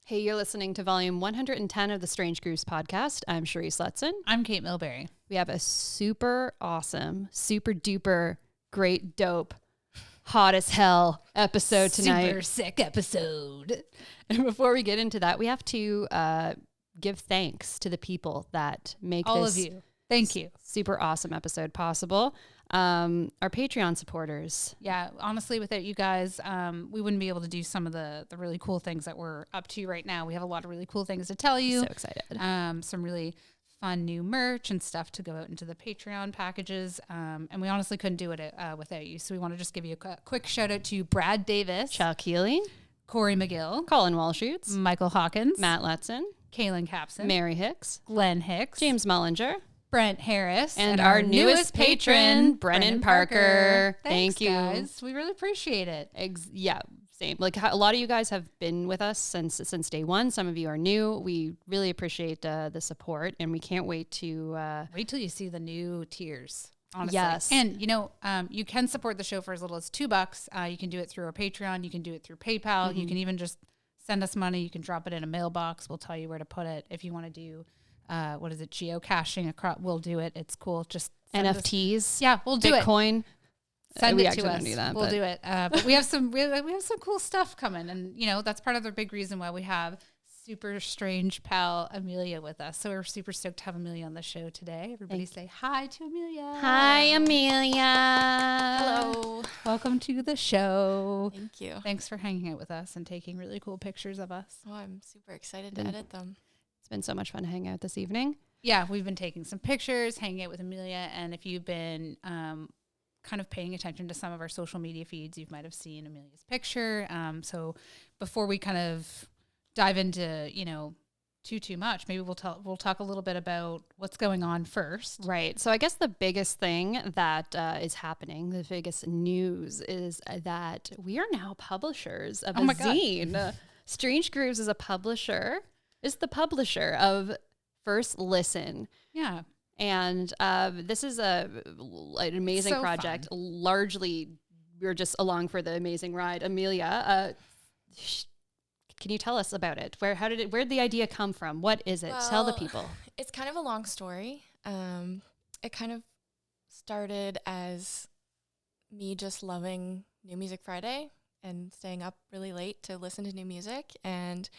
Hey, you're listening to volume 110 of the Strange Grooves podcast. I'm Cherise Letson. I'm Kate Milbury. We have a super awesome, super duper, great, dope, hot as hell episode tonight. Super sick episode. And before we get into that, we have to give thanks to the people that make all this of you. Thank you. Super awesome episode possible. Our Patreon supporters. Yeah, honestly, without you guys, we wouldn't be able to do some of the really cool things that we're up to right now. We have a lot of really cool things to tell you. So excited. Some really fun new merch and stuff to go out into the Patreon packages. And we honestly couldn't do it without you. So we want to just give you a quick shout out to Brad Davis, Chuck Healy, Corey McGill, Colin Walshoots, Michael Hawkins, Matt Letson, Kaylin Capson, Mary Hicks, Glenn Hicks, James Mullinger, Brent Harris, and our newest patron, Brennan Parker. Thanks, Thank you. guys. We really appreciate it. Yeah, same. Like a lot of you guys have been with us since day one. Some of you are new. We really appreciate the support, and we can't wait to wait till you see the new tiers. Honestly. Yes. And you can support the show for as little as $2. You can do it through our Patreon. You can do it through PayPal. You can even just send us money. You can drop it in a mailbox. We'll tell you where to put it. If you want to do geocaching across, we'll do it. It's cool. Just NFTs. Yeah, we'll do Bitcoin. Send we it actually to us. Don't do that, we'll do it. But we have some cool stuff coming, and that's part of the big reason why we have super strange pal Amelia with us. So we're super stoked to have Amelia on the show today. Everybody say hi to Amelia. Hi, Amelia. Hello. Welcome to the show. Thank you. Thanks for hanging out with us and taking really cool pictures of us. Oh, I'm super excited to edit them. It's been so much fun to hang out this evening. Yeah, we've been taking some pictures, hanging out with Amelia, and if you've been kind of paying attention to some of our social media feeds, you might have seen Amelia's picture. So before we kind of dive into, too much, maybe we'll talk a little bit about what's going on first. Right. So I guess the biggest thing that is happening, the biggest news is that we are now publishers of a zine. Strange Grooves is the publisher of First Listen. Yeah. And this is an amazing project. Fun. Largely, we're just along for the amazing ride. Amelia, can you tell us about it? Where'd the idea come from? What is it? Well, tell the people. It's kind of a long story. It kind of started as me just loving New Music Friday and staying up really late to listen to new music. And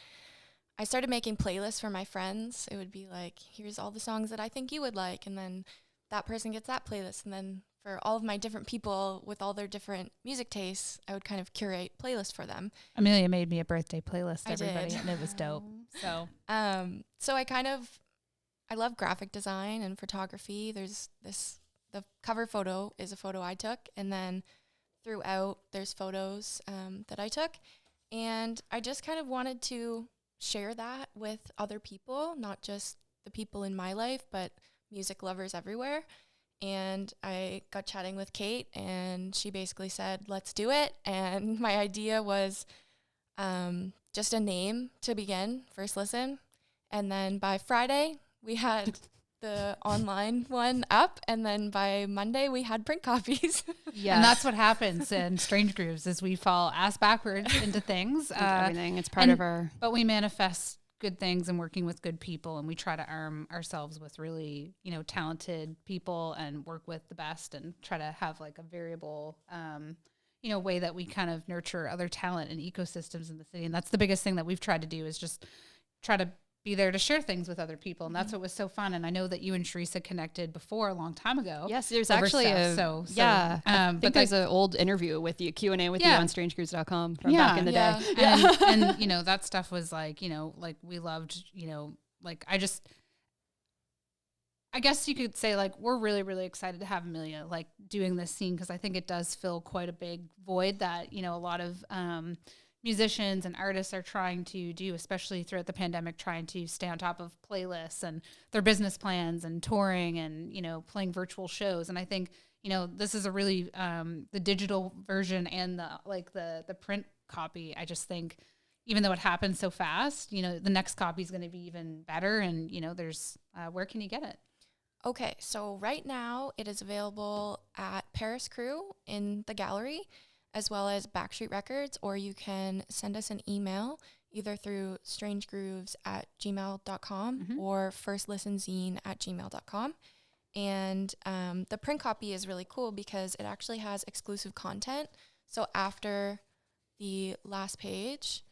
I started making playlists for my friends. It would be like, here's all the songs that I think you would like. And then that person gets that playlist. And then for all of my different people with all their different music tastes, I would kind of curate playlists for them. Amelia made me a birthday playlist, I everybody, did. and it was dope. So I love graphic design and photography. The cover photo is a photo I took. And then throughout there's photos that I took. And I just kind of wanted to share that with other people, not just the people in my life, but music lovers everywhere. And I got chatting with Kate, and she basically said, let's do it. And my idea was just a name to begin, First Listen. And then by Friday, we had the online one up, and then by Monday, we had print copies. Yeah, and that's what happens in Strange Grooves is we fall ass backwards into things. Everything. It's part of our... But we manifest good things and working with good people, and we try to arm ourselves with really, talented people and work with the best and try to have like a variable, way that we kind of nurture other talent and ecosystems in the city. And that's the biggest thing that we've tried to do is just try to be there to share things with other people. And that's what was so fun. And I know that you and Teresa connected before a long time ago. Yes, there's actually I think there's an old interview with you, Q&A with you on strangegrooves.com from back in the day. And that stuff was like, like we loved, like I guess you could say like we're really, really excited to have Amelia like doing this scene because I think it does fill quite a big void that, a lot of musicians and artists are trying to do, especially throughout the pandemic, trying to stay on top of playlists and their business plans and touring and, playing virtual shows. And I think, this is a really, the digital version and the print copy. I just think even though it happens so fast, the next copy is going to be even better. And, there's, where can you get it? Okay. So right now it is available at Paris Crew in the gallery, as well as Backstreet Records, or you can send us an email. either through strangegrooves@gmail.com or firstlistenzine@gmail.com. And the print copy is really cool because it actually has exclusive content. So after the last page,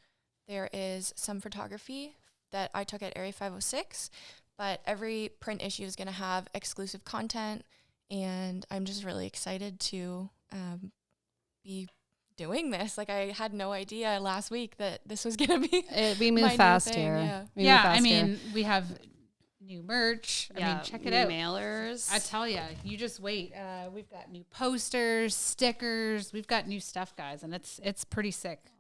there is some photography that I took at Area 506, but every print issue is going to have exclusive content, and I'm just really excited to be doing this. Like, I had no idea last week that this was going to be we move fast here. Yeah, We move fast I mean, here. we have new merch. Yeah, I mean, check it out. Mailers. I tell you, you just wait. We've got new posters, stickers. We've got new stuff, guys, and it's pretty sick.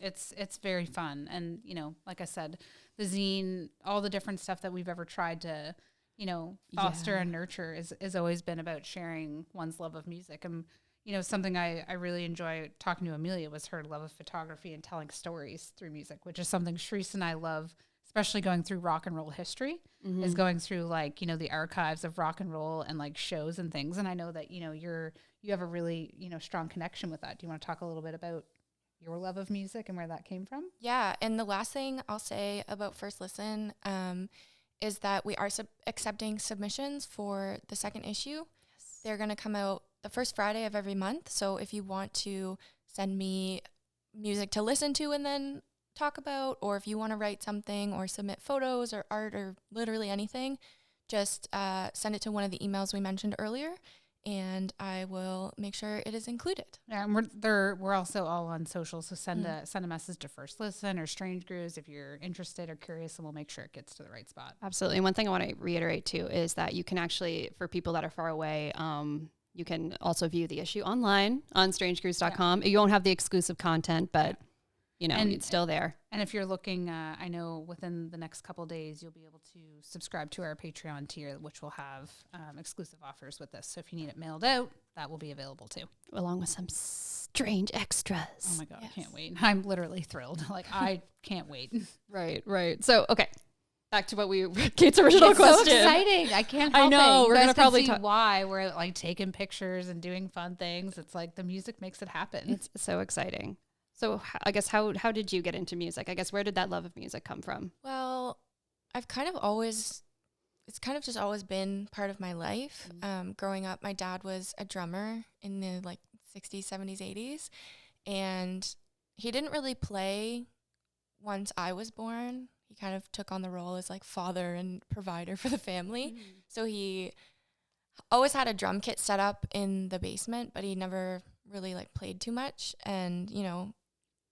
It's very fun, and you know, like I said, the zine, all the different stuff that we've ever tried to, you know, foster and nurture is always been about sharing one's love of music. And you know, something I really enjoy talking to Amelia was her love of photography and telling stories through music, which is something Sharice and I love, especially going through rock and roll history, is going through like, you know, the archives of rock and roll and like shows and things. And I know that, you know, you have a really, you know, strong connection with that. Do you want to talk a little bit about your love of music and where that came from? Yeah. And the last thing I'll say about First Listen is that we are accepting submissions for the second issue. Yes. They're going to come out the first Friday of every month. So if you want to send me music to listen to and then talk about, or if you want to write something or submit photos or art or literally anything, just send it to one of the emails we mentioned earlier, and I will make sure it is included. Yeah, and we're also all on social, so send a message to First Listen or Strange Grooves if you're interested or curious, and we'll make sure it gets to the right spot. Absolutely. And one thing I want to reiterate too is that you can actually, for people that are far away, you can also view the issue online on strangegrooves.com. You won't have the exclusive content, but you know, it's still there. And if you're looking, I know within the next couple of days, you'll be able to subscribe to our Patreon tier, which will have exclusive offers with this. So if you need it mailed out, that will be available too. Along with some strange extras. Oh my God, yes. I can't wait. I'm literally thrilled. Like, I can't wait. Right. So, okay. Back to Kate's original question. So exciting. I can't help it. I know. We're going to probably see why we're like taking pictures and doing fun things. It's like the music makes it happen. It's so exciting. So I guess how did you get into music? I guess where did that love of music come from? Well, it's kind of just always been part of my life. Growing up, my dad was a drummer in the like 60s, 70s, 80s. And he didn't really play once I was born. He kind of took on the role as like father and provider for the family. So he always had a drum kit set up in the basement, but he never really like played too much. And, you know,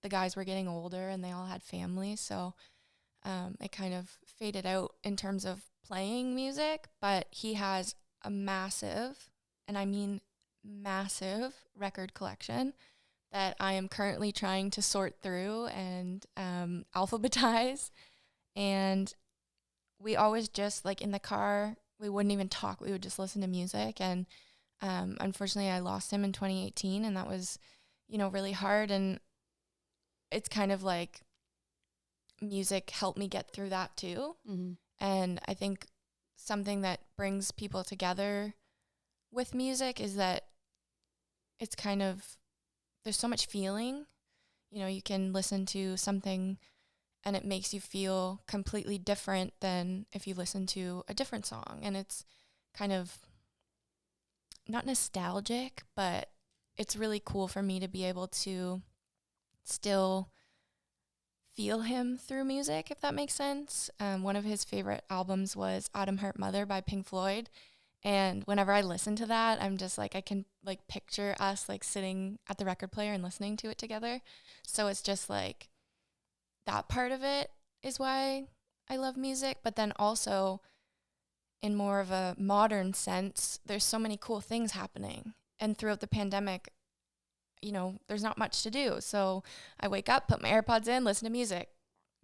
the guys were getting older and they all had families. So it kind of faded out in terms of playing music, but he has a massive, and I mean massive, record collection that I am currently trying to sort through and alphabetize. And we always just, like, in the car, we wouldn't even talk. We would just listen to music. And unfortunately, I lost him in 2018, and that was, you know, really hard. And it's kind of like music helped me get through that too. And I think something that brings people together with music is that it's kind of, there's so much feeling. You know, you can listen to something and it makes you feel completely different than if you listen to a different song. And it's kind of not nostalgic, but it's really cool for me to be able to still feel him through music, if that makes sense. One of his favorite albums was Autumn Heart Mother by Pink Floyd. And whenever I listen to that, I'm just like, I can like picture us like sitting at the record player and listening to it together. So it's just like that part of it is why I love music. But then also in more of a modern sense, there's so many cool things happening. And throughout the pandemic, you know, there's not much to do. So I wake up, put my AirPods in, listen to music,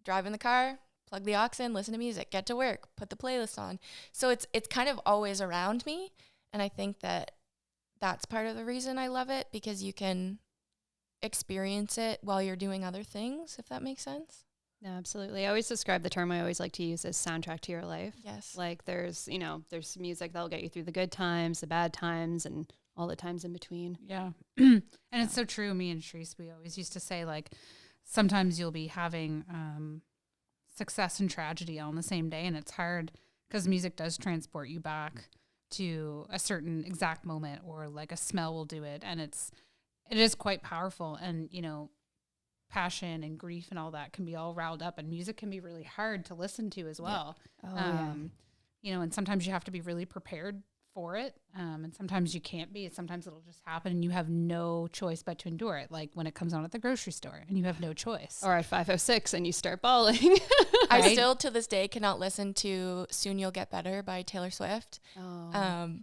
drive in the car, plug the aux in, listen to music, get to work, put the playlist on. So it's kind of always around me. And I think that that's part of the reason I love it, because you can experience it while you're doing other things, if that makes sense. No, absolutely. I always describe the term I always like to use as soundtrack to your life. Yes. Like there's music that'll get you through the good times, the bad times, and all the times in between. Yeah. And it's so true. Me and Sharice, we always used to say, like, sometimes you'll be having success and tragedy all in the same day, and it's hard because music does transport you back to a certain exact moment, or like a smell will do it, and it is quite powerful. And passion and grief and all that can be all riled up, and music can be really hard to listen to as well. Yeah. And sometimes you have to be really prepared for it, and sometimes you can't be. Sometimes it'll just happen and you have no choice but to endure it, like when it comes on at the grocery store and you have no choice, or at 5:06 and you start bawling. I still to this day cannot listen to Soon You'll Get Better by Taylor Swift,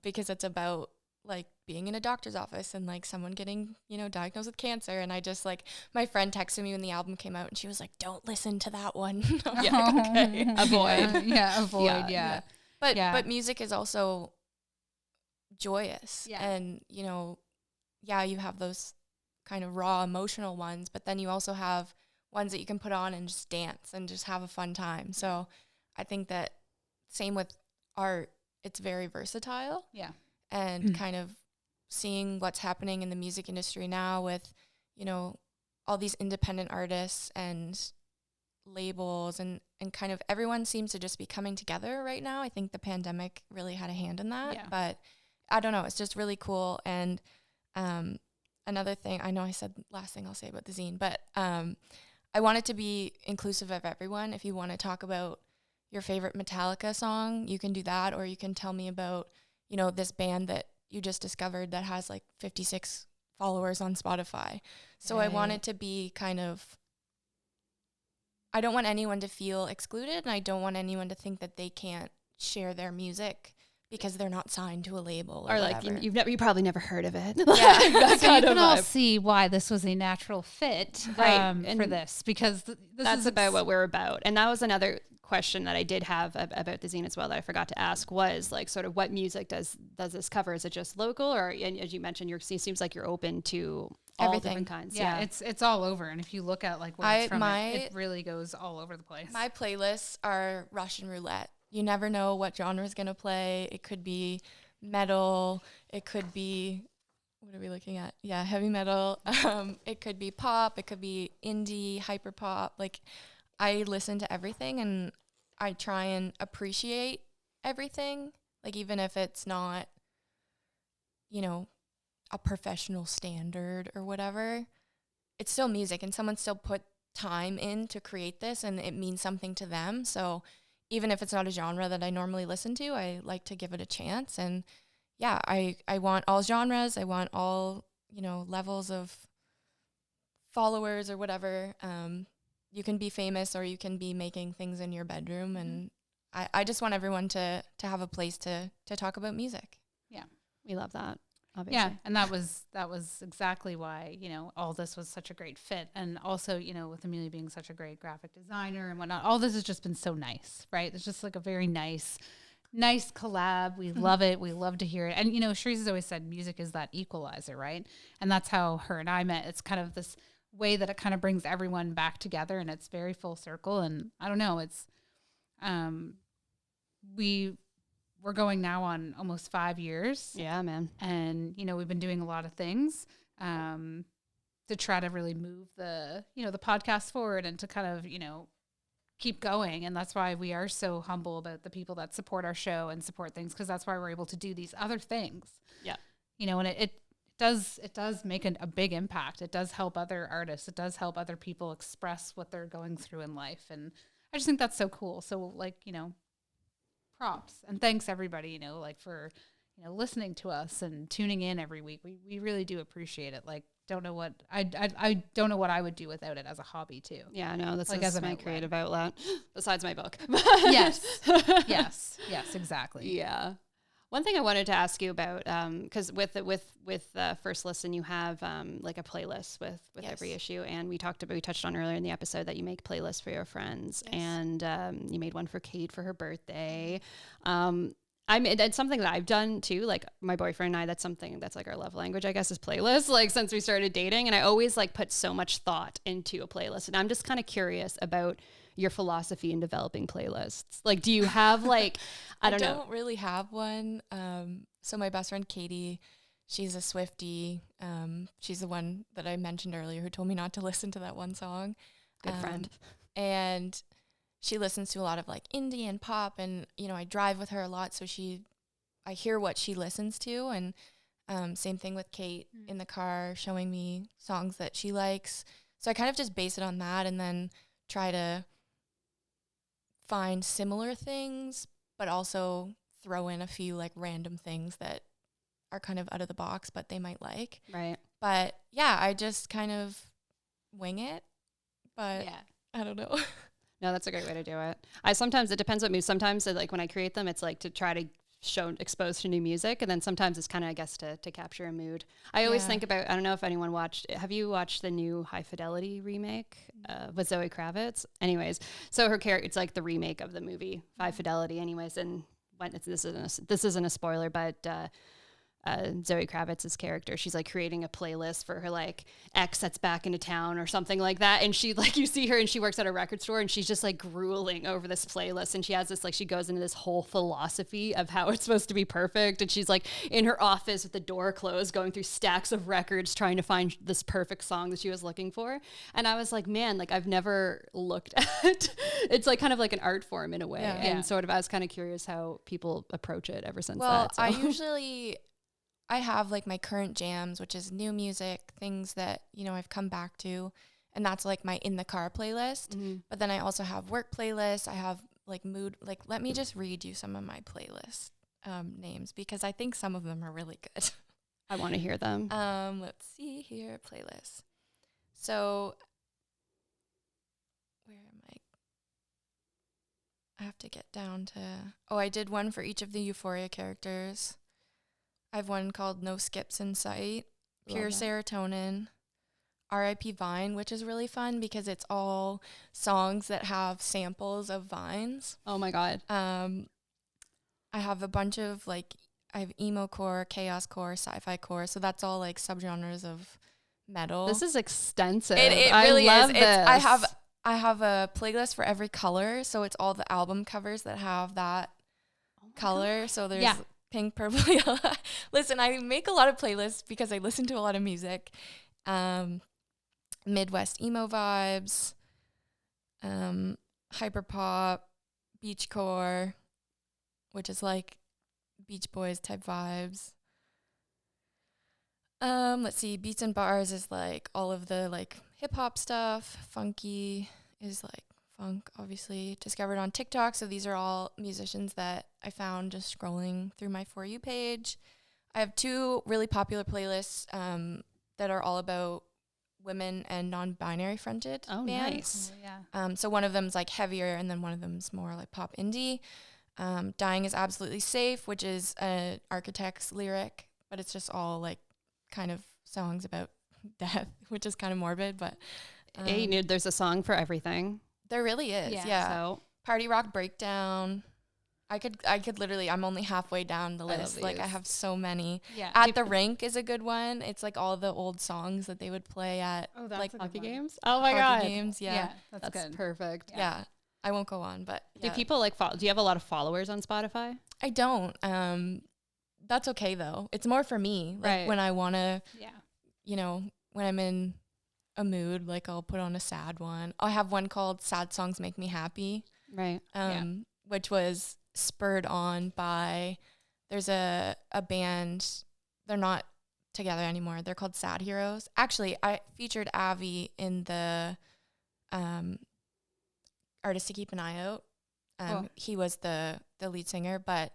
because it's about like being in a doctor's office and like someone getting diagnosed with cancer, and I just like, my friend texted me when the album came out and she was like, don't listen to that one. Okay. Avoid. Avoid. Yeah. But music is also joyous, and you have those kind of raw emotional ones, but then you also have ones that you can put on and just dance and just have a fun time. So I think that same with art, it's very versatile. And kind of seeing what's happening in the music industry now with all these independent artists and labels, and kind of everyone seems to just be coming together right now. I think the pandemic really had a hand in that, but I don't know, it's just really cool. And another thing, I know I said last thing I'll say about the zine, but I want it to be inclusive of everyone. If you want to talk about your favorite Metallica song, you can do that, or you can tell me about this band that you just discovered that has like 56 followers on Spotify. So I want it to be kind of, I don't want anyone to feel excluded, and I don't want anyone to think that they can't share their music because they're not signed to a label or like whatever. you probably never heard of it. Yeah. So you can all see why this was a natural fit for this, because that's about what we're about. And that was another question that I did have about the zine as well that I forgot to ask, was like sort of what music does this cover? Is it just local, or, and as you mentioned, it seems like you're open to all everything. Different kinds. Yeah, it's all over. And if you look at like where it's from, it really goes all over the place. My playlists are Russian roulette. You never know what genre is going to play. It could be metal. It could be, what are we looking at? Yeah, heavy metal. It could be pop. It could be indie, hyper pop. Like, I listen to everything, and I try and appreciate everything. Like, even if it's not, a professional standard or whatever, it's still music, and someone still put time in to create this, and it means something to them. So even if it's not a genre that I normally listen to, I like to give it a chance. And yeah, I want all genres. I want all, levels of followers or whatever. You can be famous, or you can be making things in your bedroom. And I just want everyone to have a place to talk about music. Yeah. We love that. Obviously. Yeah, and that was exactly why, all this was such a great fit. And also, with Amelia being such a great graphic designer and whatnot, all this has just been so nice, right? It's just like a very nice collab. We love it. We love to hear it. And, Shreeze has always said music is that equalizer, right? And that's how her and I met. It's kind of this way that it kind of brings everyone back together, and it's very full circle. And I don't know, it's, we're going now on almost 5 years. Yeah, man. And, we've been doing a lot of things to try to really move the podcast forward, and to kind of, keep going. And that's why we are so humble about the people that support our show and support things, because that's why we're able to do these other things. Yeah. And it does make a big impact. It does help other artists. It does help other people express what they're going through in life. And I just think that's so cool. So props and thanks everybody, for, listening to us and tuning in every week. We really do appreciate it. Like, don't know what I don't know what I would do without it as a hobby too. Yeah, no, that's like as my creative outlet besides my book. Yes, exactly. Yeah. One thing I wanted to ask you about, because with First Listen, you have like a playlist with every issue, and we touched on earlier in the episode that you make playlists for your friends, and you made one for Kate for her birthday. It's something that I've done too. Like my boyfriend and I, that's like our love language, I guess, is playlists. Like since we started dating, and I always like put so much thought into a playlist, and I'm just kind of curious about your philosophy in developing playlists. Like, do you have like, I don't know. Really have one. So my best friend Katie, she's a Swiftie. She's the one that I mentioned earlier who told me not to listen to that one song. Good friend. And she listens to a lot of like indie and pop, and you know, I drive with her a lot, so I hear what she listens to, and same thing with Kate in the car, showing me songs that she likes. So I kind of just base it on that, and then try to find similar things, but also throw in a few like random things that are kind of out of the box, but they might like. Right. But yeah, I just kind of wing it, but I don't know. No, that's a great way to do it. Sometimes it depends what mood. Sometimes like when I create them, it's like to try to expose to new music, and then sometimes it's kind of, I guess, to capture a mood. I always think about, I don't know if anyone have you watched the new High Fidelity remake with Zoe Kravitz? Anyways, so her character, it's like the remake of the movie High Fidelity. Anyways, and this isn't a spoiler, but Zoe Kravitz's character, she's like creating a playlist for her like ex that's back into town or something like that, and she like, you see her and she works at a record store and she's just like grueling over this playlist, and she has this like, she goes into this whole philosophy of how it's supposed to be perfect, and she's like in her office with the door closed going through stacks of records trying to find this perfect song that she was looking for. And I was like, man, like I've never looked at it's like kind of like an art form in a way. And sort of I was kind of curious how people approach it ever since that. So. I have like my current jams, which is new music, things that, you know, I've come back to, and that's like my in the car playlist. Mm-hmm. But then I also have work playlists. I have like mood, like, let me just read you some of my playlist names, because I think some of them are really good. I want to hear them. Let's see here, playlist. So where am I? I have to get down to, I did one for each of the Euphoria characters. I have one called No Skips in Sight, Pure Serotonin, R.I.P. Vine, which is really fun because it's all songs that have samples of vines. Oh my God. I have a bunch of like, I have emo core, chaos core, sci-fi core. So that's all like subgenres of metal. This is extensive. It really is. I have a playlist for every color. So it's all the album covers that have that color. God. So there's pink, purple, yellow. Listen, I make a lot of playlists because I listen to a lot of music. Midwest emo vibes, hyperpop, beachcore, which is like Beach Boys type vibes. Let's see, Beats and Bars is like all of the like hip hop stuff. Funky is like funk, obviously, discovered on TikTok. So these are all musicians that I found just scrolling through my For You page. I have two really popular playlists that are all about women and non-binary fronted bands. Nice. Oh, yeah. So one of them's like heavier, and then one of them's more like pop indie. Dying is Absolutely Safe, which is an Architect's lyric, but it's just all like kind of songs about death, which is kind of morbid, but there's a song for everything. There really is. Yeah. So Party Rock Breakdown. I could literally, I'm only halfway down the list. Like I have so many. Yeah. At the Rink is a good one. It's like all the old songs that they would play at like hockey games. Oh my God. Hockey games. Yeah. That's good. Perfect. Yeah. I won't go on, but do people like do you have a lot of followers on Spotify? I don't. That's okay though. It's more for me. Like when I want to, you know, when I'm in a mood, like I'll put on a sad one. I have one called Sad Songs Make Me Happy. Right. Which was spurred on by, there's a band, they're not together anymore. They're called Sad Heroes. Actually, I featured Avi in the Artist to Keep an Eye Out. He was the lead singer, but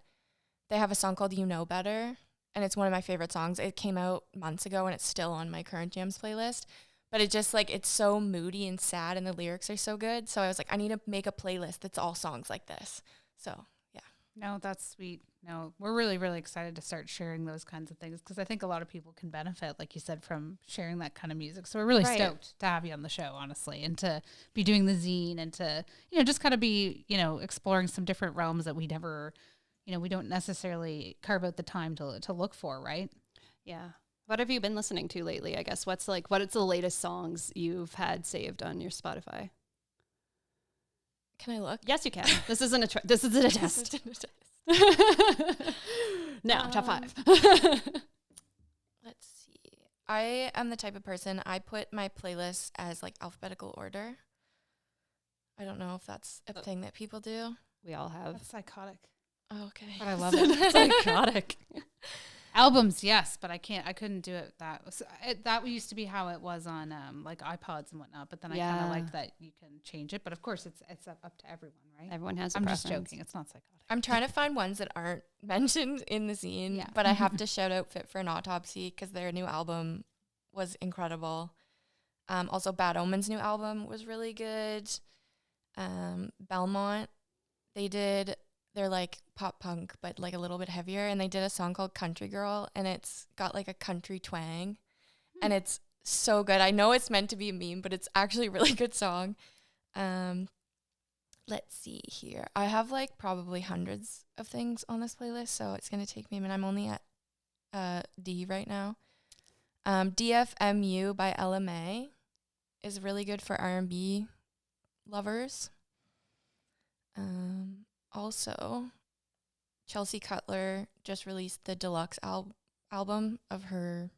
they have a song called You Know Better, and it's one of my favorite songs. It came out months ago, and it's still on my current jams playlist. But it just like, it's so moody and sad, and the lyrics are so good. So I was like, I need to make a playlist that's all songs like this. So yeah. No, that's sweet. No, we're really, really excited to start sharing those kinds of things, because I think a lot of people can benefit, like you said, from sharing that kind of music. So we're really stoked to have you on the show, honestly, and to be doing the zine, and to, you know, just kind of be, you know, exploring some different realms that we never, you know, we don't necessarily carve out the time to look for, right? Yeah. What have you been listening to lately? I guess what's the latest songs you've had saved on your Spotify? Can I look? Yes, you can. This isn't a test. Now, top 5. I am the type of person, I put my playlists as like alphabetical order. I don't know if that's a thing that people do. We all have. That's psychotic. Oh, okay. But I love it. Psychotic. Albums, yes, but I couldn't do it. That used to be how it was on like iPods and whatnot. But then I kind of liked that you can change it. But of course, it's up to everyone, right? Everyone has a I'm preference. just joking. It's not psychotic. I'm trying to find ones that aren't mentioned in the zine, but I have to shout out Fit for an Autopsy because their new album was incredible. Also, Bad Omens' new album was really good. Belmont, they're like pop punk, but like a little bit heavier. And they did a song called Country Girl, and it's got like a country twang. And it's so good. I know it's meant to be a meme, but it's actually a really good song. Let's see here. I have like probably hundreds of things on this playlist, so it's going to take me a minute. I'm only at D right now. DFMU by LMA is really good for R&B lovers. Also, Chelsea Cutler just released the deluxe album of her.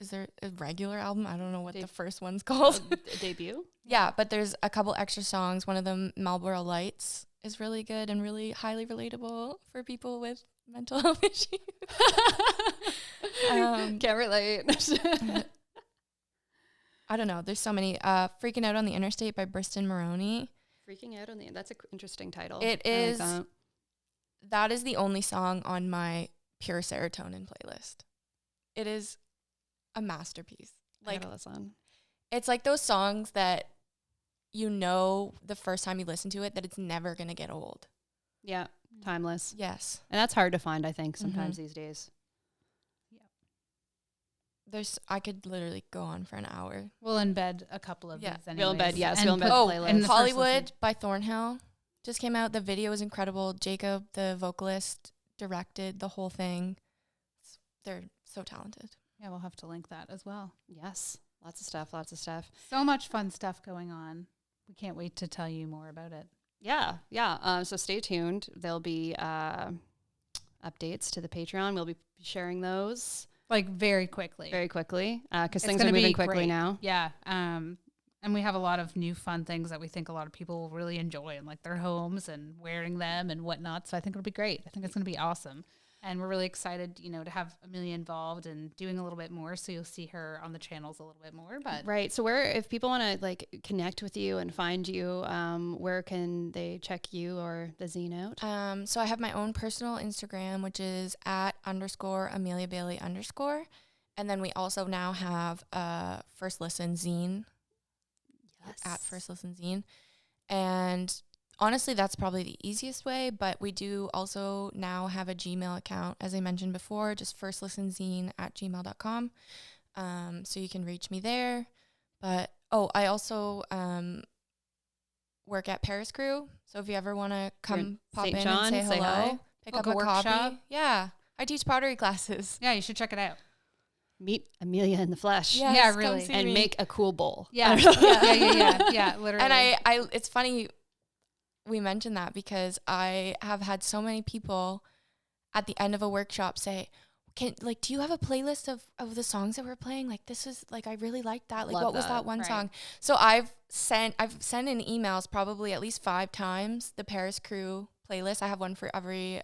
Is there a regular album? I don't know what the first one's called. Debut? Yeah, but there's a couple extra songs. One of them, Marlboro Lights, is really good and really highly relatable for people with mental health issues. Can't relate. I don't know. There's so many. Freaking Out on the Interstate by Briston Maroney. Freaking Out on the... That's an interesting title. It is... That is the only song on my Pure Serotonin playlist. It is a masterpiece. Like, it's like those songs that you know the first time you listen to it that it's never going to get old. Yeah, timeless. Yes. And that's hard to find, I think, sometimes these days. I could literally go on for an hour. We'll embed a couple of these anyways. We'll embed, yes. We'll embed the playlist. And Hollywood by Thornhill just came out. The video was incredible. Jacob, the vocalist, directed the whole thing. They're so talented. Yeah, we'll have to link that as well. Yes. Lots of stuff. So much fun stuff going on. We can't wait to tell you more about it. Yeah. So stay tuned. There'll be updates to the Patreon. We'll be sharing those. Like very quickly. Because things are moving quickly now. Yeah. And we have a lot of new fun things that we think a lot of people will really enjoy in like their homes and wearing them and whatnot. So I think it'll be great. I think it's going to be awesome. And we're really excited, to have Amelia involved and doing a little bit more. So you'll see her on the channels a little bit more. But right. So if people want to like connect with you and find you, where can they check you or the zine out? So I have my own personal Instagram, which is @_Amelia Bailey_. And then we also now have First Listen Zine. Yes. @First Listen Zine. And honestly, that's probably the easiest way, but we do also now have a Gmail account, as I mentioned before, just firstlistenzine@gmail.com. So you can reach me there. But, I also work at Paris Crew. So if you ever want to come pop in and say hello, pick up a copy. Yeah. I teach pottery classes. Yeah, you should check it out. Meet Amelia in the flesh. Yes, yeah, really. And make a cool bowl. Yeah. Yeah, literally. And I it's funny we mentioned that because I have had so many people at the end of a workshop say, do you have a playlist of the songs that we're playing? Like, this is like, I really like that. Like, what was that one song? So I've sent in emails probably at least 5 times the Paris Crew playlist. I have one for every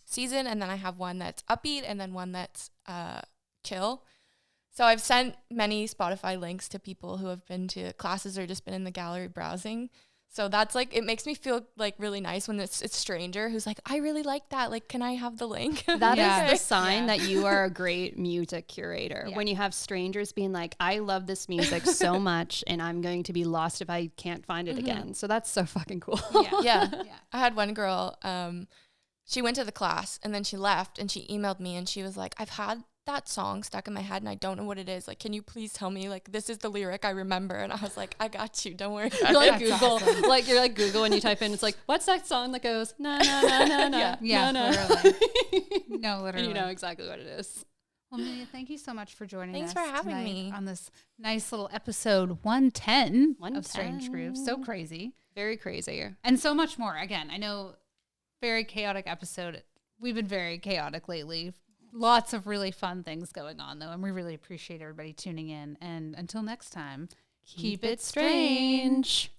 season, and then I have one that's upbeat and then one that's chill. So I've sent many Spotify links to people who have been to classes or just been in the gallery browsing. So that's like, it makes me feel like really nice when it's a stranger who's like, I really like that. Like, can I have the link? That is the sign that you are a great music curator. Yeah. When you have strangers being like, I love this music so much and I'm going to be lost if I can't find it again. So that's so fucking cool. Yeah. I had one girl, she went to the class and then she left and she emailed me and she was like, I've had that song stuck in my head and I don't know what it is. Like, can you please tell me, like, this is the lyric I remember? And I was like, I got you, don't worry about you're like Google awesome. Like you're like Google and you type in, it's like, what's that song that goes na na na na na? Yeah, na, literally. No, literally. And you know exactly what it is. Well, Amelia, thank you so much for joining us. Thanks for having me on this nice little episode 110 of Strange Grooves. So crazy. Very crazy. And so much more. Again, I know, very chaotic episode. We've been very chaotic lately. lots of really fun things going on, though, and we really appreciate everybody tuning in. And until next time, keep it strange.